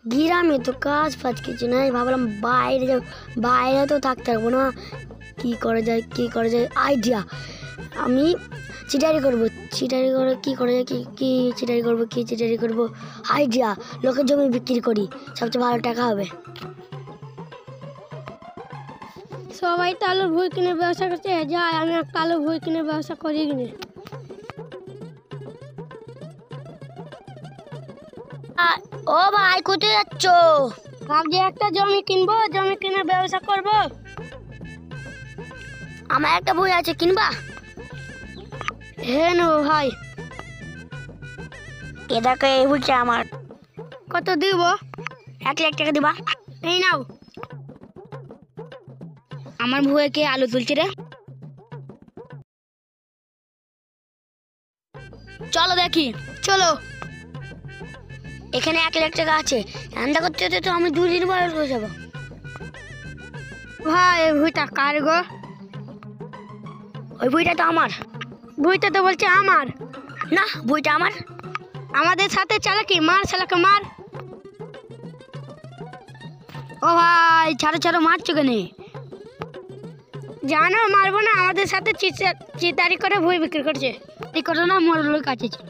গ্রামে তো কাজ ফাজ কিছু নাই, ভাবলাম বাইরে যাব। বাইরে তো থাকতে পারবো না, কি করা যায় আইডিয়া। আমি চিটারি করবো, চিটারি করে কি করা যায়, কি চিটারি করবো আইডিয়া। লোকের জমি বিক্রি করি, সবচেয়ে ভালো টাকা হবে। সবাই তো আলুর ভুঁই কিনে ব্যবসা করছে, যাই আমি একটা আলুর ভুঁই কিনে ব্যবসা করি কিনে। ও ভাই, কোথায় যাচ্ছ? ভাবছি একটা জমি কিনবো, জমি কিনে ব্যবসা করবো। আমার একটা বই আছে, কিনবা? হ্যাঁ নেবো ভাই। এ দেখো, এই বইটা আমার। কত দিব? 1 লাখ টাকা দিবা? এই নাও। আমার ভুয়ে কে আলু তুলছে রে? চলো দেখি। চলো। এখানে 1 লাখ টাকা আছে, এন্দা করতে হতে তো আমি 2 দিন বয়স হয়ে যাবো। ভাই এই ভুঁইটা কার গো? ওই বইটা তো আমার। ভুঁইটা তো বলছে আমার। না, বইটা আমার। আমাদের সাথে চালাকি, মার শালাকে মার। ও ভাই, ছাড়ো মারছো কেন? জানো মারবো না, আমাদের সাথে চিতারি করে ভুঁই বিক্রি করছে। এই ঘটনা মোর লোক কাছে ছিল।